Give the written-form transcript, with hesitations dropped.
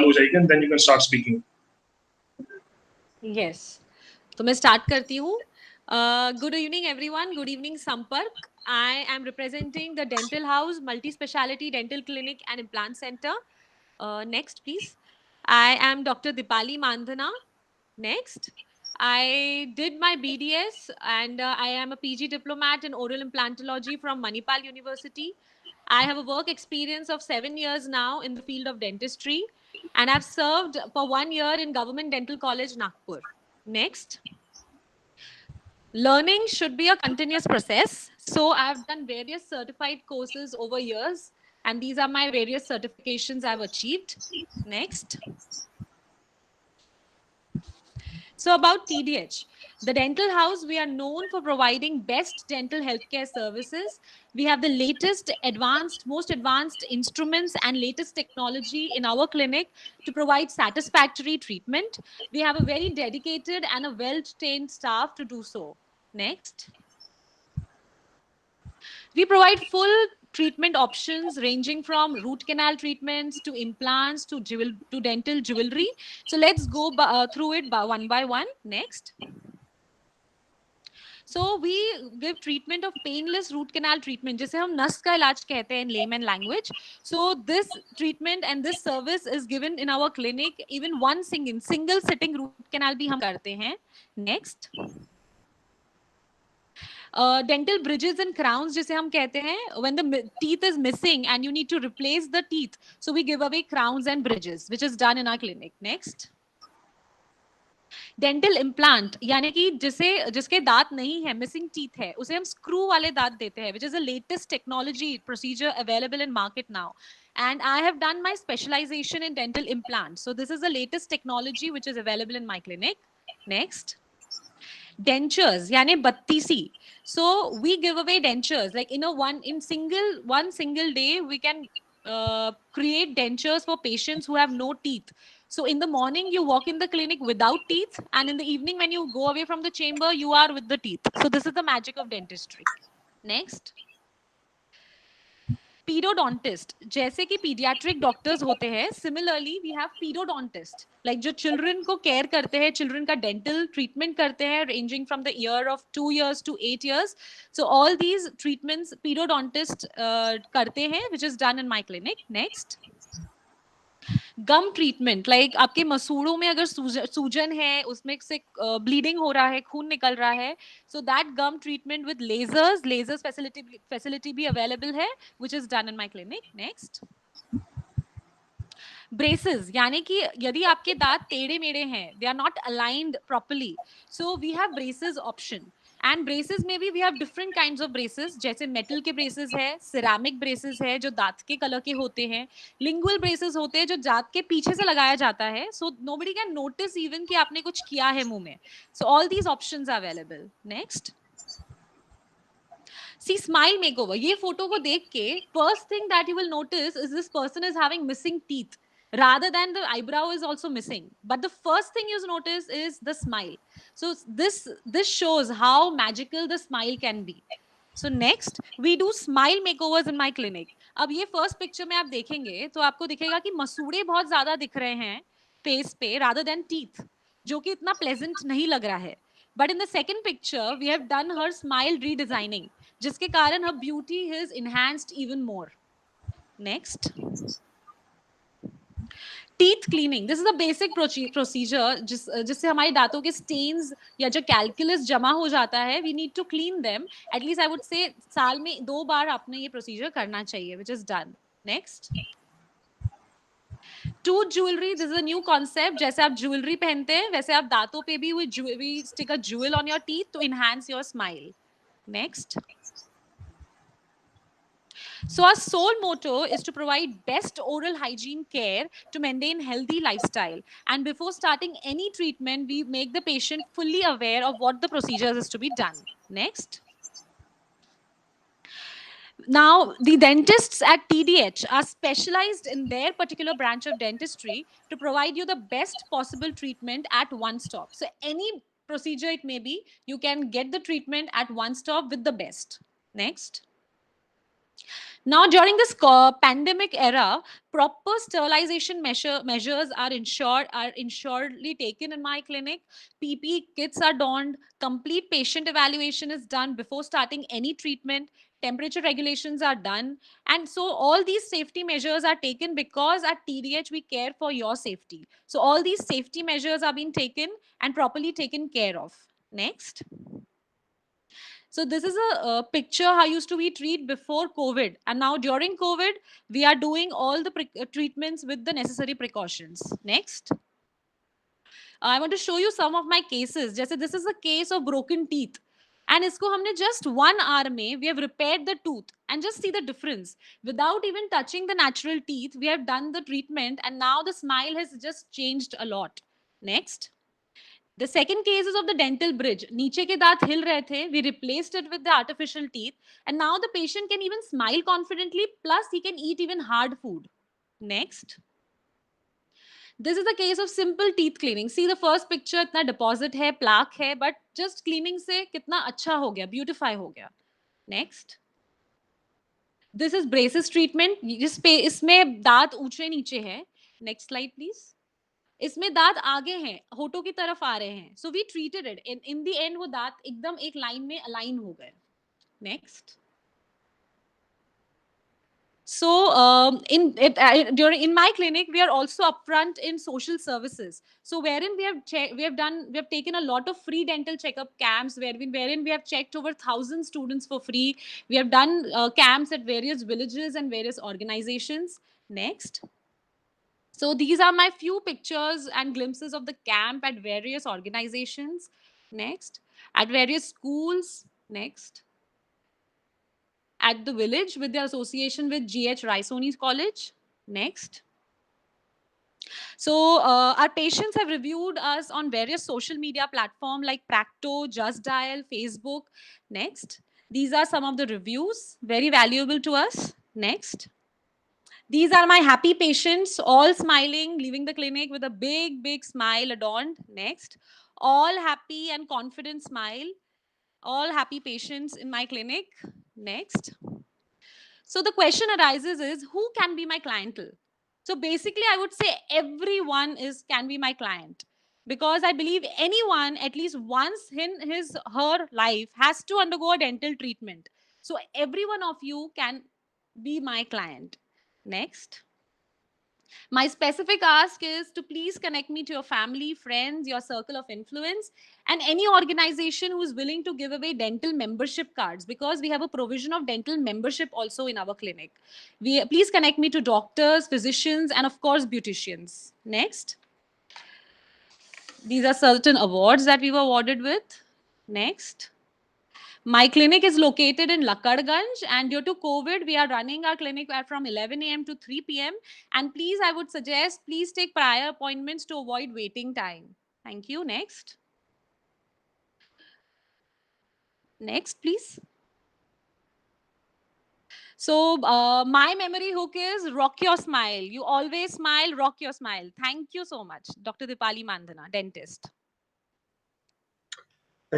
हो जाएगी and then you can start speaking. Yes. तो मैं start करती हूँ. Good evening everyone. Good evening Sampark. I am representing the Dental House Multi-Speciality Dental Clinic and Implant Center. Next please. I am Dr. Dipali Mandhana. Next. I did my BDS and I am a PG diplomat in oral implantology from Manipal University. I have a work experience of 7 years now in the field of dentistry, and I've served for 1 year in Government Dental College, Nagpur. Next. Learning should be a continuous process. So I've done various certified courses over years, and these are my various certifications I've achieved. Next. So about TDH, the dental house, we are known for providing best dental healthcare services. We have the latest most advanced instruments and latest technology in our clinic to provide satisfactory treatment. We have a very dedicated and a well-trained staff to do so. Next. We provide full treatment options ranging from root canal treatments to implants to dental jewelry. So let's go through it one by one. Next. So we give treatment of painless root canal treatment, जिसे हम नस का इलाज कहते हैं in layman language. So this treatment and this service is given in our clinic. Even one single sitting root canal भी हम करते हैं. Next. Dental bridges and crowns जिसे हम कहते हैं, when the teeth is missing and you need to replace the teeth, so we give away crowns and bridges, which is done in our clinic. Next. Dental implant यानी कि जिसके दांत नहीं है, मिसिंग टीथ है, उसे हम स्क्रू वाले दांत देते हैं, which is the latest technology procedure available in market now. And I have done my specialization in dental implants. So this is the latest technology which is available in my clinic. Next. Dentures यानी Battisi. So we give away dentures like one single day we can create dentures for patients who have no teeth. So in the morning you walk in the clinic without teeth, and in the evening when you go away from the chamber you are with the teeth. So this is the magic of dentistry. Next. Paedodontist, जैसे कि paediatric doctors होते हैं, similarly we have paedodontist, like जो children को care करते हैं, children का dental treatment करते हैं, ranging from the year of 2 years to 8 years. So all these treatments paedodontist करते हैं, which is done in my clinic. Next. Gum treatment, like आपके मसूड़ों में अगर सूजन है, उसमें से ब्लीडिंग हो रहा है, खून निकल रहा है, so that gum treatment with lasers facility भी अवेलेबल है, which is done in my clinic. Next. Braces यानी कि यदि आपके दांत टेढ़े मेढ़े हैं, they are not aligned properly, so we have braces option. And braces में भी we have different kinds of braces, जैसे मेटल के ब्रेसेस है, सिरामिक ब्रेसेस है जो दांत के कलर के होते हैं, लिंगुअल ब्रेसेस होते हैं जो दांत के पीछे से लगाया जाता है, so nobody can notice even कि आपने कुछ किया है मुंह में. So all these options are available. Next. See, smile makeover. ये फोटो को देख के first thing that you will notice is this person is having missing teeth, rather than the eyebrow is also missing. But the first thing you notice is the smile. So this shows how magical the smile can be. So next, we do smile makeovers in my clinic. अब ये first picture में आप देखेंगे तो आपको दिखेगा कि मसूड़े बहुत ज्यादा दिख रहे हैं face पे, rather than teeth, जो कि इतना pleasant नहीं लग रहा है. But in the second picture, we have done her smile redesigning, जिसके कारण her beauty is enhanced even more. Next. Teeth cleaning, this is a basic procedure जिससे हमारे दांतों के स्टेन्स या जो कैल्कुलस जमा हो जाता है, we need to clean them. At least I would say साल में 2 बार आपने ये प्रोसीजर करना चाहिए, विच is done. Next. Tooth jewellery, this is a new concept. जैसे आप ज्वेलरी पहनते हैं, वैसे आप दांतों पे भी we stick a jewel on your teeth to enhance your smile. Next. So our sole motto is to provide best oral hygiene care to maintain healthy lifestyle. And before starting any treatment, we make the patient fully aware of what the procedures is to be done. Next. Now, the dentists at TDH are specialized in their particular branch of dentistry to provide you the best possible treatment at one stop. So any procedure it may be, you can get the treatment at one stop with the best. Next. Now, during this pandemic era, proper sterilization measures are ensuredly taken in my clinic. PPE kits are donned. Complete patient evaluation is done before starting any treatment. Temperature regulations are done. And so all these safety measures are taken because at TDH we care for your safety. So all these safety measures are being taken and properly taken care of. Next. So this is a picture how used to we treat before COVID, and now during COVID we are doing all the treatments with the necessary precautions. Next, I want to show you some of my cases. जैसे this is a case of broken teeth, and इसको हमने just 1 hour में we have repaired the tooth, and just see the difference without even touching the natural teeth. We have done the treatment, and now the smile has just changed a lot. Next. The second case is of the dental bridge. नीचे के दांत हिल रहे थे. We replaced it with the artificial teeth. And now the patient can even smile confidently. Plus, he can eat even hard food. Next. This is the case of simple teeth cleaning. See the first picture, इतना deposit है, plaque है, but just cleaning से कितना अच्छा हो गया, beautify हो गया. Next. This is braces treatment. इसमें दांत ऊंचे नीचे है. Next slide, please. इसमें दांत आगे हैं, होठों की तरफ आ रहे हैं. So we treated it in the end वो दांत एकदम एक लाइन में अलाइन हो गए. Next. So in my clinic we are also upfront in social services. So wherein we have taken a lot of free dental checkup camps wherein we have checked over 1,000 students for free. We have done camps at various villages and various organizations. Next. So these are my few pictures and glimpses of the camp at various organizations. Next. At various schools. Next. At the village with the association with GH Raisoni College. Next. So our patients have reviewed us on various social media platforms like Practo, Just Dial, Facebook. Next. These are some of the reviews, very valuable to us. Next. These are my happy patients, all smiling, leaving the clinic with a big, big smile adorned. Next. All happy and confident smile. All happy patients in my clinic. Next. So the question arises is, who can be my clientele? So basically, I would say everyone can be my client, because I believe anyone at least once in her life has to undergo a dental treatment. So every one of you can be my client. Next. My specific ask is to please connect me to your family, friends, your circle of influence, and any organization who is willing to give away dental membership cards, because we have a provision of dental membership also in our clinic. Please connect me to doctors, physicians, and of course, beauticians. Next. These are certain awards that we were awarded with. Next. My clinic is located in Lakadganj, and due to COVID, we are running our clinic from 11 a.m. to 3 p.m. And please, I would suggest, please take prior appointments to avoid waiting time. Thank you. Next. Next, please. So my memory hook is rock your smile. You always smile, rock your smile. Thank you so much. Dr. Dipali Mandhana, dentist.